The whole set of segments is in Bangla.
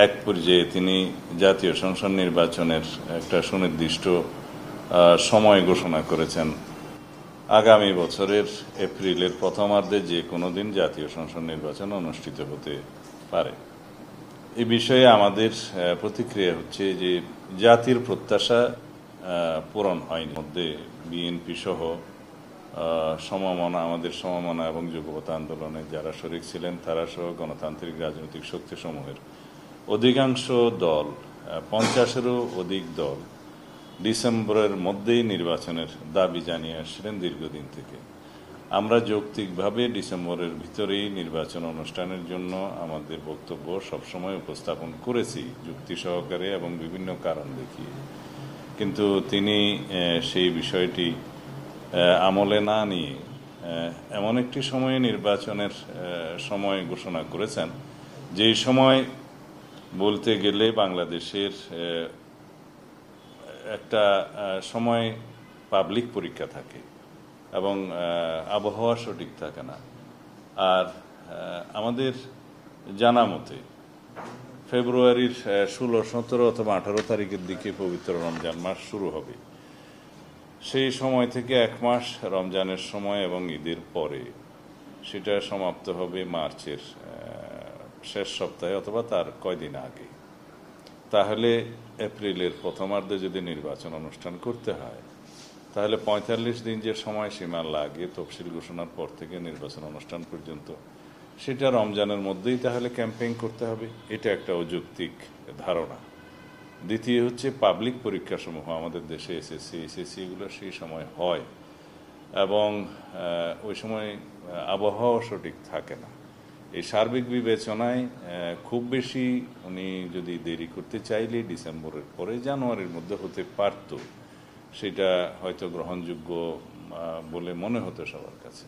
এক পর্যায়ে তিনি জাতীয় সংসদ নির্বাচনের একটা সুনির্দিষ্ট সময় ঘোষণা করেছেন। আগামী বছরের এপ্রিলের প্রথমার্ধে যে কোনো দিন জাতীয় সংসদ নির্বাচন অনুষ্ঠিত হতে পারে। এই বিষয়ে আমাদের প্রতিক্রিয়া হচ্ছে যে জাতির প্রত্যাশা পূরণ হয়নি। মধ্যে বিএনপি সহ আমাদের সমমনা এবং যুগপৎ আন্দোলনে যারা শরিক ছিলেন তারা সহ গণতান্ত্রিক রাজনৈতিক শক্তিসমূহের অধিকাংশ দল, 50-এরও অধিক দল ডিসেম্বরের মধ্যেই নির্বাচনের দাবি জানিয়ে আসছিলেন দীর্ঘদিন থেকে। আমরা যৌক্তিকভাবে ডিসেম্বরের ভিতরেই নির্বাচন অনুষ্ঠানের জন্য আমাদের বক্তব্য সবসময় উপস্থাপন করেছি, যুক্তি সহকারে এবং বিভিন্ন কারণ দেখিয়ে। কিন্তু তিনি সেই বিষয়টি আমলে না নিয়ে এমন একটি সময়ে নির্বাচনের সময় ঘোষণা করেছেন, যেই সময় বলতে গেলে বাংলাদেশের একটা সময় পাবলিক পরীক্ষা থাকে এবং আবহাওয়া সঠিক থাকে না। আর আমাদের জানা মতে ফেব্রুয়ারির 16, 17 অথবা 18 তারিখের দিকে পবিত্র রমজান মাস শুরু হবে। সেই সময় থেকে এক মাস রমজানের সময় এবং ঈদের পরে সেটা সমাপ্ত হবে মার্চের শেষ সপ্তাহে অথবা তার কয়দিন আগে। তাহলে এপ্রিলের প্রথমার্ধে যদি নির্বাচন অনুষ্ঠান করতে হয়, তাহলে 45 দিন যে সময়সীমা লাগে তফসিল ঘোষণার পর থেকে নির্বাচন অনুষ্ঠান পর্যন্ত, সেটা রমজানের মধ্যেই তাহলে ক্যাম্পেইন করতে হবে। এটা একটা অযৌক্তিক ধারণা। দ্বিতীয় হচ্ছে পাবলিক পরীক্ষাসমূহ আমাদের দেশে এসএসসি এগুলো সেই সময় হয় এবং ওই সময় আবহাওয়া সঠিক থাকে না। এই সার্বিক বিবেচনায় খুব বেশি উনি যদি দেরি করতে চাইলে ডিসেম্বরের পরে জানুয়ারির মধ্যে হতে পারত, সেটা হয়তো গ্রহণযোগ্য বলে মনে হতো সবার কাছে।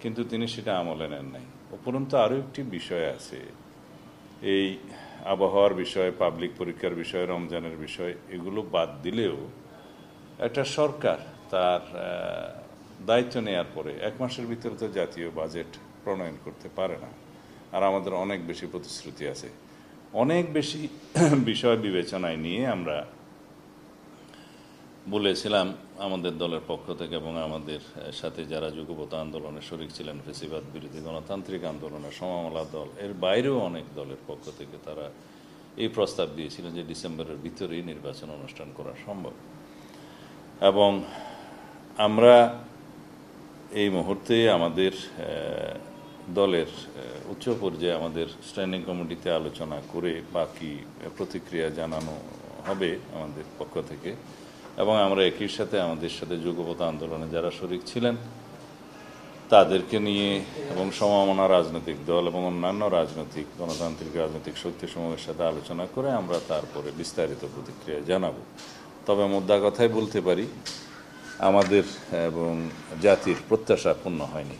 কিন্তু তিনি সেটা আমলে নেন নাই। উপরন্তু আরও একটি বিষয় আছে, এই আবহাওয়ার বিষয়, পাবলিক পরীক্ষার বিষয়, রমজানের বিষয়, এগুলো বাদ দিলেও একটা সরকার তার দায়িত্ব নেওয়ার পরে 1 মাসের ভিতরে তো জাতীয় বাজেট প্রণয়ন করতে পারে না। আর আমাদের অনেক বেশি প্রতিশ্রুতি আছে। অনেক বেশি বিষয় বিবেচনায় নিয়ে আমরা বলেছিলাম আমাদের দলের পক্ষ থেকে এবং আমাদের সাথে যারা যুগপৎ আন্দোলনে শরিক ছিলেন, ফ্যাসিবাদ বিরোধী গণতান্ত্রিক আন্দোলনের সমমনা দল, এর বাইরেও অনেক দলের পক্ষ থেকে তারা এই প্রস্তাব দিয়েছিলেন যে ডিসেম্বরের ভিতরেই নির্বাচন অনুষ্ঠান করা সম্ভব। এবং আমরা এই মুহূর্তে আমাদের দলের উচ্চ পর্যায়ে আমাদের স্ট্যান্ডিং কমিটিতে আলোচনা করে বাকি প্রতিক্রিয়া জানানো হবে আমাদের পক্ষ থেকে। এবং আমরা একই সাথে আমাদের সাথে যুগপৎ আন্দোলনে যারা শরিক ছিলেন তাদেরকে নিয়ে এবং সমমনা রাজনৈতিক দল এবং অন্যান্য রাজনৈতিক গণতান্ত্রিক রাজনৈতিক শক্তিসমূহের সাথে আলোচনা করে আমরা তারপরে বিস্তারিত প্রতিক্রিয়া জানাবো। তবে মোদ্দা কথাই বলতে পারি, আমাদের এবং জাতির প্রত্যাশা পূর্ণ হয়নি।